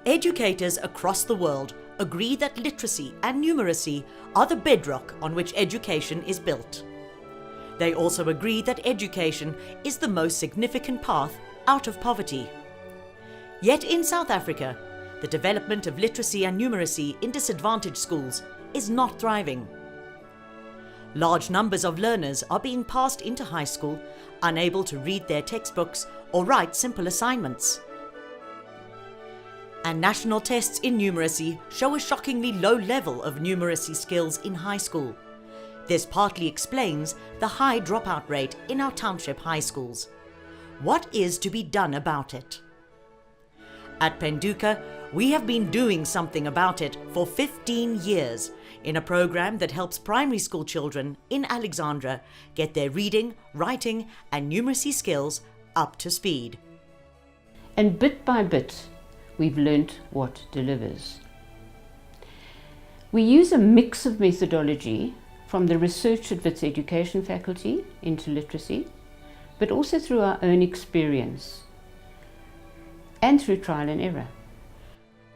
Educators across the world agree that literacy and numeracy are the bedrock on which education is built. They also agree that education is the most significant path out of poverty. Yet in South Africa, the development of literacy and numeracy in disadvantaged schools is not thriving. Large numbers of learners are being passed into high school, unable to read their textbooks or write simple assignments. And national tests in numeracy show a shockingly low level of numeracy skills in high school. This partly explains the high dropout rate in our township high schools. What is to be done about it? At Phenduka, we have been doing something about it for 15 years in a program that helps primary school children in Alexandria get their reading, writing and numeracy skills up to speed. And bit by bit, we've learnt what delivers. We use a mix of methodology from the research at Wits Education faculty into literacy, but also through our own experience and through trial and error.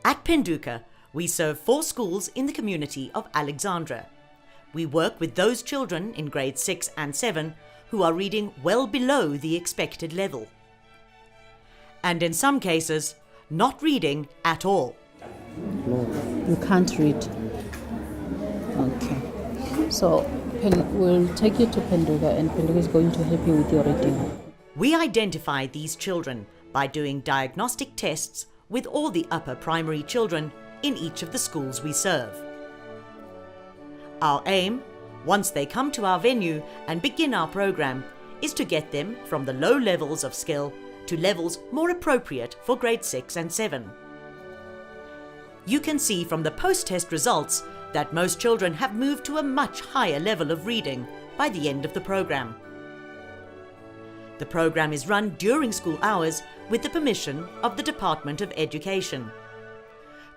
At Phenduka, we serve 4 schools in the community of Alexandria. We work with those children in grades 6 and 7 who are reading well below the expected level. And in some cases, not reading at all. You can't read. Okay. So we'll take you to Phenduka and Phenduka is going to help you with your reading. We identify these children by doing diagnostic tests with all the upper primary children in each of the schools we serve. Our aim, once they come to our venue and begin our program, is to get them from the low levels of skill to levels more appropriate for grade 6 and 7. You can see from the post-test results that most children have moved to a much higher level of reading by the end of the program. The program is run during school hours with the permission of the Department of Education.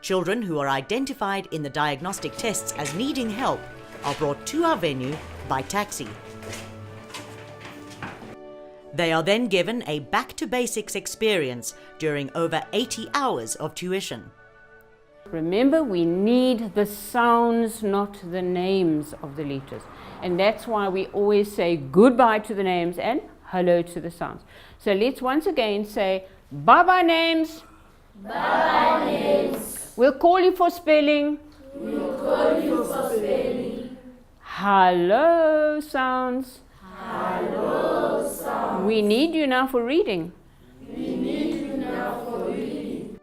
Children who are identified in the diagnostic tests as needing help are brought to our venue by taxi. They are then given a back-to-basics experience during over 80 hours of tuition. Remember, we need the sounds, not the names of the letters. And that's why we always say goodbye to the names and hello to the sounds. So let's once again say bye-bye names. Bye-bye names. We'll call you for spelling. We'll call you for spelling. Hello sounds. Hello sounds. We need you now for reading. We need you now for reading.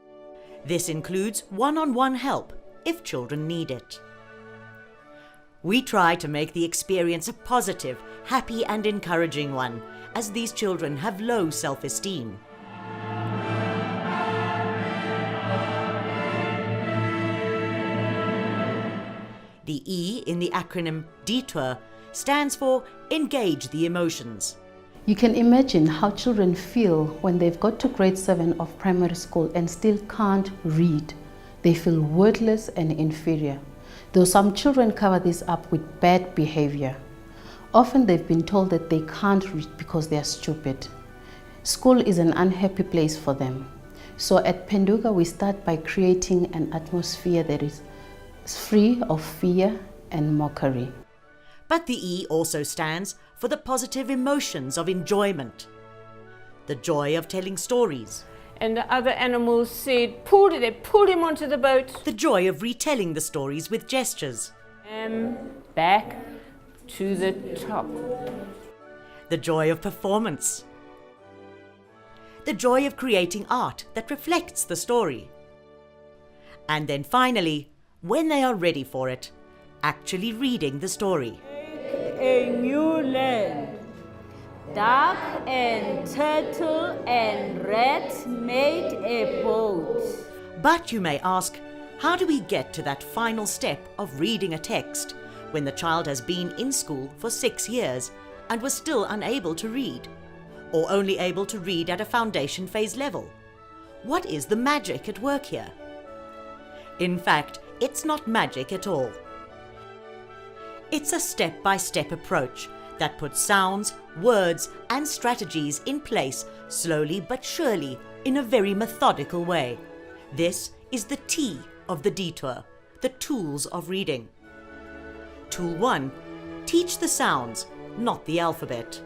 This includes one-on-one help if children need it. We try to make the experience a positive, happy and encouraging one, as these children have low self-esteem. The E in the acronym DETOUR stands for Engage the Emotions. You can imagine how children feel when they've got to grade 7 of primary school and still can't read. They feel worthless and inferior. Though some children cover this up with bad behavior. Often they've been told that they can't read because they are stupid. School is an unhappy place for them. So at Phenduka we start by creating an atmosphere that is free of fear and mockery. But the E also stands for the positive emotions of enjoyment. The joy of telling stories. And the other animals said, they pulled him onto the boat. The joy of retelling the stories with gestures. Back to the top. The joy of performance. The joy of creating art that reflects the story. And then finally, when they are ready for it, actually reading the story. A new land. Duck and turtle and rat made a boat. But you may ask, how do we get to that final step of reading a text when the child has been in school for 6 years and was still unable to read, or only able to read at a foundation phase level? What is the magic at work here? In fact, it's not magic at all. It's a step-by-step approach that puts sounds, words and strategies in place slowly but surely in a very methodical way. This is the T of the detour, the tools of reading. Tool 1. Teach the sounds, not the alphabet.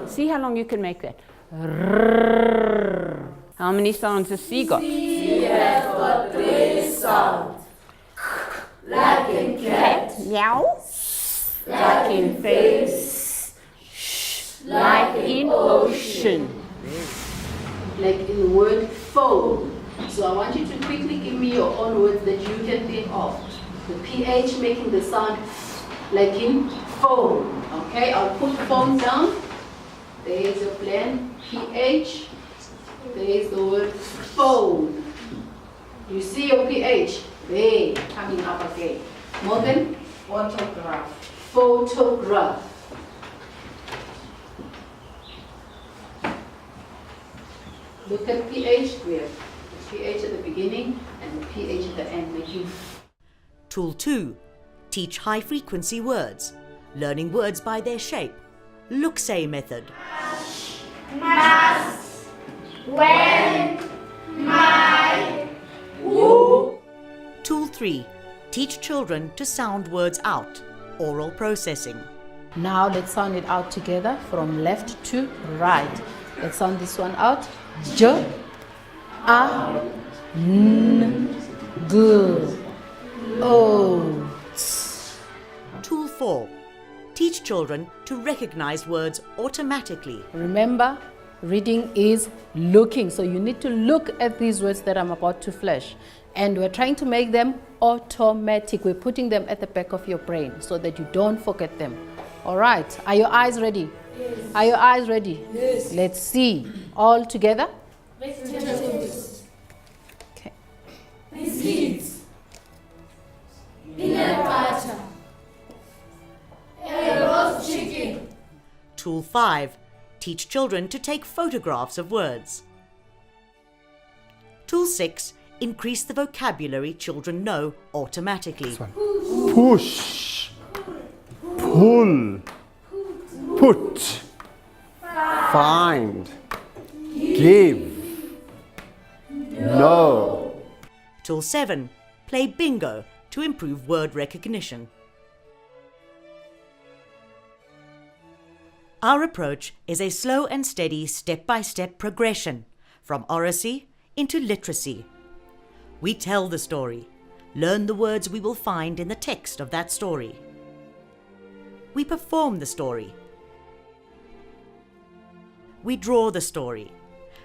See how long you can make that. How many sounds has C got? C has got 3 sounds. Like in cat, Meow. like in face, Like in ocean. Like in the word phone. So I want you to quickly give me your own words that you can think of. The PH making the sound like in phone. Okay, I'll put phone down. There's your plan. PH. There's the word phone. You see your PH? There, coming up again. Morgan? Photograph. Photograph. Look at PH. We have the PH at the beginning and the PH at the end, making. Tool 2. Teach high-frequency words, learning words by their shape. Look-say method. must, when, my, who. Tool 3. Teach children to sound words out, oral processing. Now let's sound it out together from left to right. Let's sound this one out. J, A, N, G, O. Tool 4. Teach children to recognize words automatically. Remember, reading is looking. So you need to look at these words that I'm about to flash. And we're trying to make them automatic. We're putting them at the back of your brain so that you don't forget them. All right. Are your eyes ready? Yes. Are your eyes ready? Yes. Let's see. All together? Vegetables, Okay. biscuits, peanut butter, a roast chicken, Tool 5. Teach children to take photographs of words. Tool 6. Increase the vocabulary children know automatically. Push, pull, put, find, give, know. Tool 7. Play bingo to improve word recognition. Our approach is a slow and steady step-by-step progression from oracy into literacy. We tell the story, learn the words we will find in the text of that story. We perform the story. We draw the story.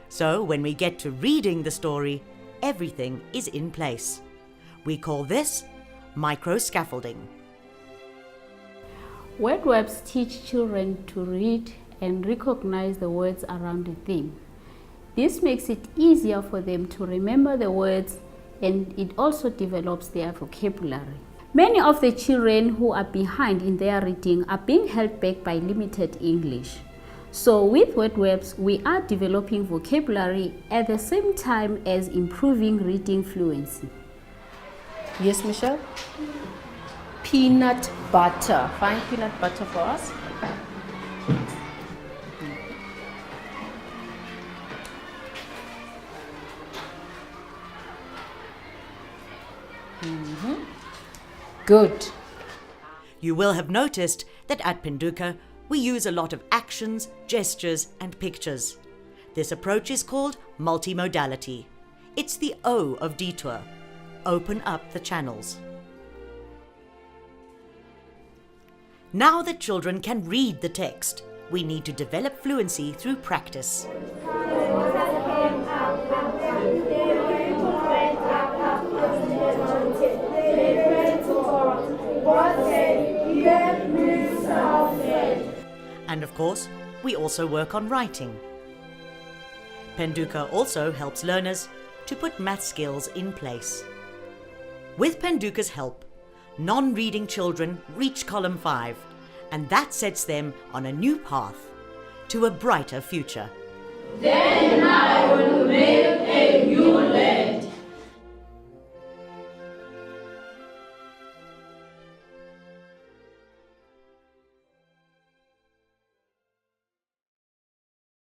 So when we get to reading the story, everything is in place. We call this micro-scaffolding. Word webs teach children to read and recognize the words around a theme. This makes it easier for them to remember the words, and it also develops their vocabulary. Many of the children who are behind in their reading are being held back by limited English. So with word webs, we are developing vocabulary at the same time as improving reading fluency. Yes, Michelle? Peanut butter. Find peanut butter for us. Good. You will have noticed that at Phenduka, we use a lot of actions, gestures, and pictures. This approach is called multimodality. It's the O of detour. Open up the channels. Now that children can read the text, we need to develop fluency through practice. And of course, we also work on writing. Phenduka also helps learners to put math skills in place. With Phenduka's help, non-reading children reach column 5, and that sets them on a new path to a brighter future. then I will make a new land.